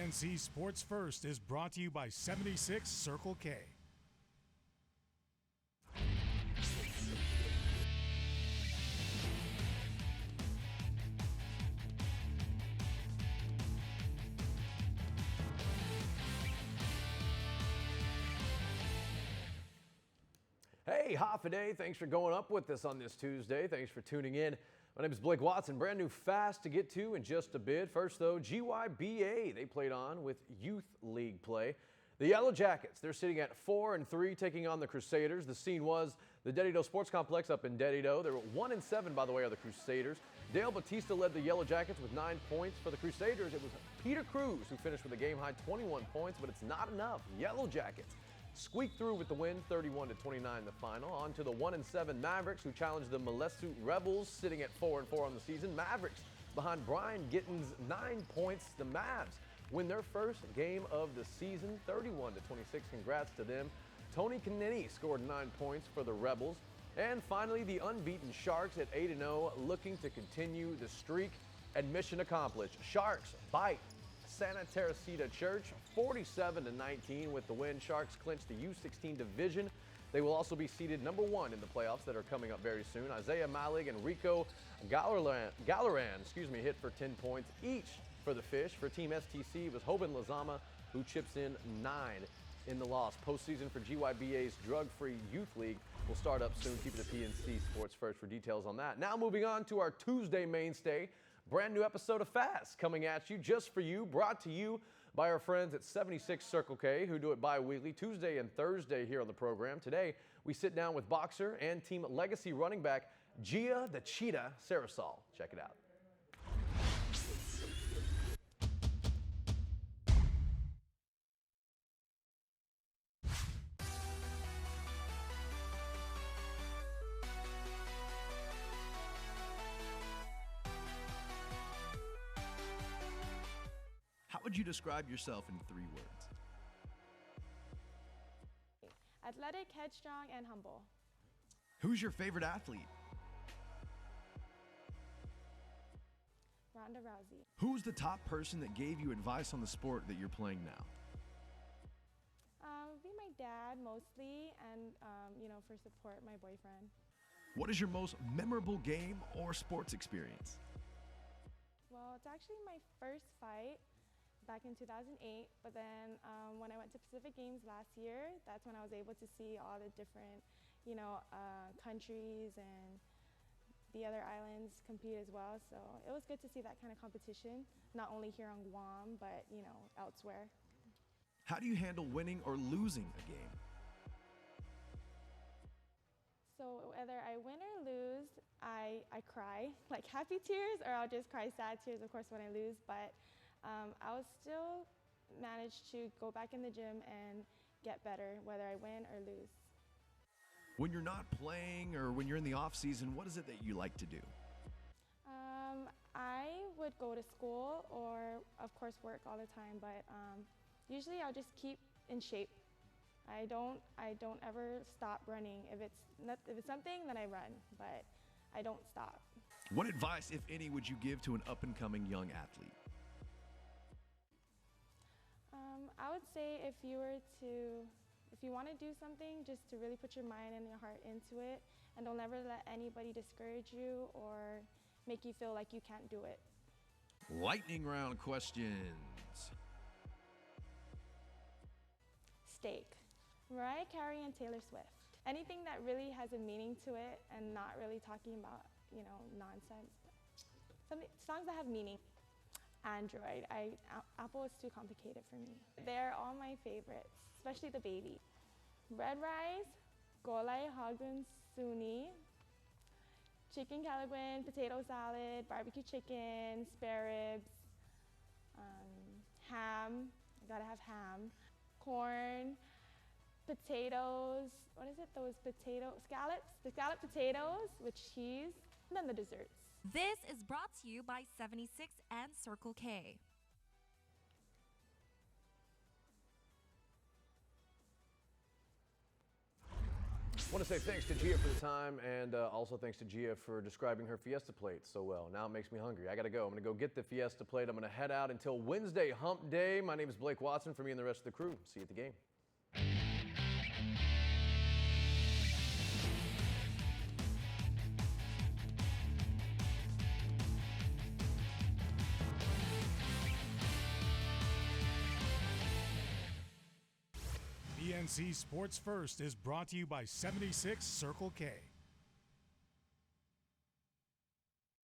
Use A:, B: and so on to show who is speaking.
A: PNC Sports First is brought to you by 76 Circle K.
B: Hey, half a day. Thanks for going up with us on this Tuesday. Thanks for tuning in. My name is Blake Watson. Brand new fast to get to in just a bit. First, though, GYBA. They played on with Youth League play. The Yellow Jackets, they're sitting at 4-3, taking on the Crusaders. The scene was the Dedido Sports Complex up in Dedido. They were 1-7, by the way, are the Crusaders. Dale Batista led the Yellow Jackets with 9 points. For the Crusaders, it was Peter Cruz who finished with a game-high 21 points, but it's not enough. Yellow Jackets squeaked through with the win, 31-29 the final. On to the 1-7 Mavericks, who challenged the Malesut Rebels, sitting at 4-4 on the season. Mavericks behind Brian Gittins, 9 points. The Mavs win their first game of the season, 31-26. Congrats to them. Tony Canini scored 9 points for the Rebels. And finally, the unbeaten Sharks at 8-0, looking to continue the streak. And mission accomplished. Sharks bite Santa Teresita Church 47-19 with the win. Sharks clinch the U16 division. They will also be seeded number 1 in the playoffs that are coming up very soon. Isaiah Malig and Rico Gallaran, hit for 10 points each for the Fish. For Team STC, it was Hoban Lazama who chips in 9 in the loss. Postseason for GYBA's Drug-Free Youth League will start up soon. Keep it to PNC Sports First for details on that. Now moving on to our Tuesday mainstay. Brand new episode of Fast coming at you, just for you, brought to you by our friends at 76 Circle K, who do it bi-weekly, Tuesday and Thursday here on the program. Today, we sit down with boxer and Team Legacy running back Gia the Cheetah Sarasol. Check it out.
C: How would you describe yourself in 3 words?
D: Athletic, headstrong, and humble.
C: Who's your favorite athlete?
D: Ronda Rousey.
C: Who's the top person that gave you advice on the sport that you're playing now?
D: Would be my dad mostly, and for support, my boyfriend.
C: What is your most memorable game or sports experience?
D: Well, it's actually my first fight back in 2008, but then when I went to Pacific Games last year, that's when I was able to see all the different, countries and the other islands compete as well. So it was good to see that kind of competition, not only here on Guam, but, elsewhere.
C: How do you handle winning or losing a game?
D: So whether I win or lose, I cry, like happy tears, or I'll just cry sad tears, of course, when I lose. But I will still manage to go back in the gym and get better, whether I win or lose.
C: When you're not playing or when you're in the off season, what is it that you like to do?
D: I would go to school or, of course, work all the time. But usually I'll just keep in shape. I don't ever stop running. If it's something, then I run, but I don't stop.
C: What advice, if any, would you give to an up-and-coming young athlete?
D: I would say if you want to do something, just to really put your mind and your heart into it, and don't ever let anybody discourage you or make you feel like you can't do it.
C: Lightning round questions.
D: Steak. Mariah Carey and Taylor Swift. Anything that really has a meaning to it and not really talking about, nonsense. Songs that have meaning. Android. Apple is too complicated for me. They're all my favorites, especially the baby. Red rice, gulay hagun suni, chicken calaguin, potato salad, barbecue chicken, spare ribs, ham, I gotta have ham, corn, potatoes, what is it, those scallops? The scallop potatoes with cheese, and then the desserts.
E: This is brought to you by 76 and Circle K.
B: Want to say thanks to Gia for the time, and also thanks to Gia for describing her Fiesta plate so well. Now it makes me hungry. I got to go. I'm going to go get the Fiesta plate. I'm going to head out until Wednesday, hump day. My name is Blake Watson. For me and the rest of the crew, see you at the game.
A: PNC Sports First is brought to you by 76 Circle K.